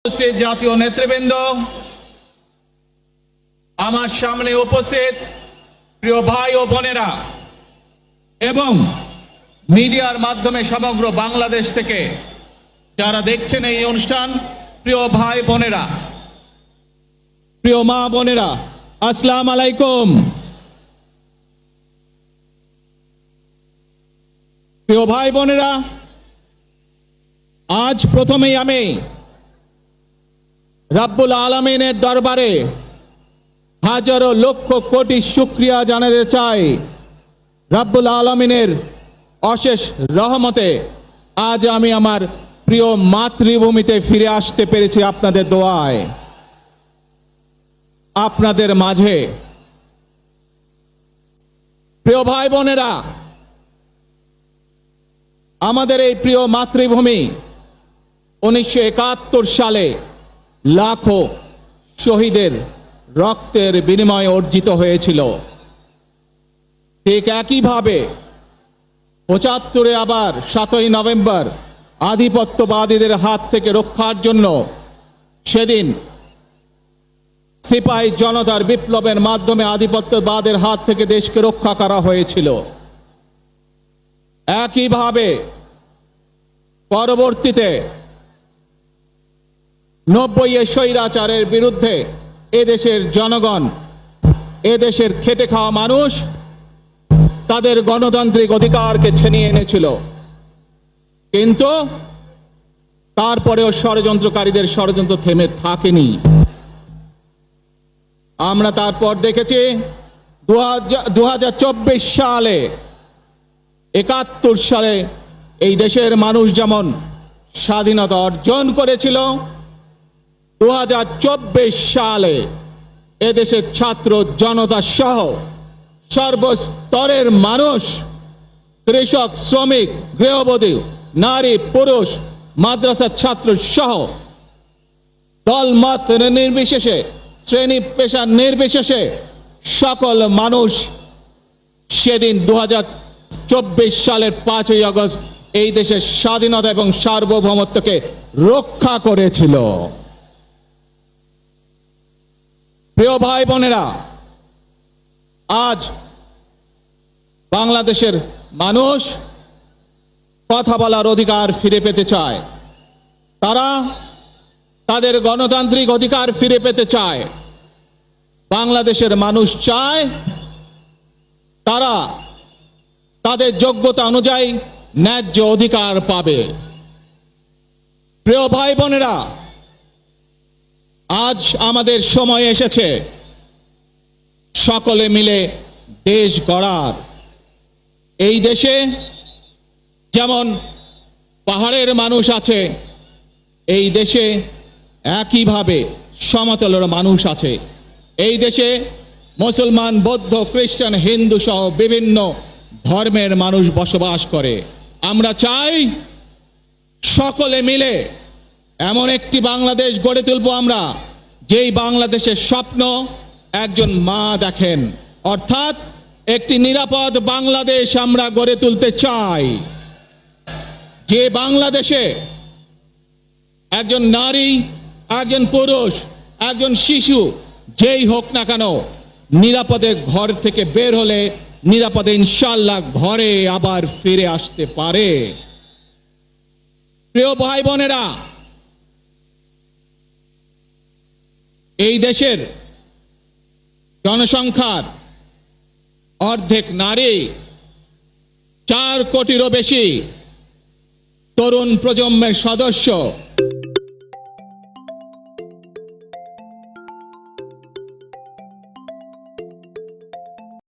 উপস্থিত জাতীয় নেতৃবৃন্দ, আমার সামনে উপস্থিত প্রিয় ভাই ও বোনেরা এবং মিডিয়ার মাধ্যমে সমগ্র বাংলাদেশ থেকে যারা দেখছেন এই অনুষ্ঠান, প্রিয় ভাই বোনেরা, প্রিয় মা বোনেরা, আসসালামু আলাইকুম। প্রিয় ভাই বোনেরা, আজ প্রথমেই আমি রব্বুল আলামিনের দরবারে হাজারো লক্ষ কোটি শুকরিয়া জানাতে চাই। রব্বুল আলামিনের অশেষ রহমতে আজ আমি আমার প্রিয় মাতৃভূমিতে ফিরে আসতে পেরেছি আপনাদের দোয়ায়। আপনাদের মাঝে প্রিয় ভাই বোনেরা, আমাদের এই প্রিয় মাতৃভূমি 1971 সালে লাখো শহীদের রক্তের বিনিময়ে অর্জিত হয়েছিল। ঠিক একইভাবে 75-এ আবার 7ই নভেম্বর আধিপত্যবাদীদের হাত থেকে রক্ষার জন্য সেদিন সিপাহী জনতার বিপ্লবের মাধ্যমে আধিপত্যবাদের হাত থেকে দেশকে রক্ষা করা হয়েছিল। একইভাবে পরবর্তীতে 90-এ স্বৈরাচারের বিরুদ্ধে এদেশের জনগণ, এদেশের খেটে খাওয়া মানুষ তাদের গণতান্ত্রিক অধিকারকে ছিনিয়ে এনেছিল। কিন্তু তারপরেও ষড়যন্ত্রকারীদের ষড়যন্ত্র থেমে থাকেনি। আমরা তারপর দেখেছি 2024 সালে, 71 সালে এই দেশের মানুষ যেমন স্বাধীনতা অর্জন করেছিল, 2024 সালে এদেশের ছাত্র জনতা সহ সর্বস্তরের মানুষ, কৃষক, শ্রমিক, গৃহবধূ, নারী, পুরুষ, মাদ্রাসার ছাত্র সহ দলমত নির্বিশেষে, শ্রেণী পেশা নির্বিশেষে সকল মানুষ সেদিন 2024 সালের 5ই আগস্ট এই দেশের স্বাধীনতা এবং সার্বভৌমত্বকে রক্ষা করেছিল। প্রিয় ভাই বোনেরা, আজ বাংলাদেশের মানুষ কথা বলার অধিকার ফিরে পেতে চায়। তারা তাদের গণতান্ত্রিক অধিকার ফিরে পেতে চায়। বাংলাদেশের মানুষ চায় তারা তাদের যোগ্যতা অনুযায়ী ন্যায্য অধিকার পাবে। প্রিয় ভাই বোনেরা, আজ আমাদের সময় এসেছে সকলে মিলে দেশ গড়ার। এই দেশে যেমন পাহাড়ের মানুষ আছে, এই দেশে একইভাবে সমতলের মানুষ আছে। এই দেশে মুসলমান, বৌদ্ধ, খ্রিস্টান, হিন্দু সহ বিভিন্ন ধর্মের মানুষ বসবাস করে। আমরা চাই সকলে মিলে এমন একটি বাংলাদেশ গড়ে তুলব আমরা, যেই বাংলাদেশের স্বপ্ন একজন মা দেখেন, অর্থাৎ একটি নিরাপদ বাংলাদেশ আমরা গড়ে তুলতে চাই। যে বাংলাদেশে একজন নারী, একজন পুরুষ, একজন শিশু যেই হোক না কেন নিরাপদে ঘর থেকে বের হলে নিরাপদে ইনশাআল্লাহ ঘরে আবার ফিরে আসতে পারে। প্রিয় ভাই বোনেরা, এই দেশের জনসংখ্যার অর্ধেক নারী, 4 কোটিরও বেশি তরুণ প্রজন্মের সদস্য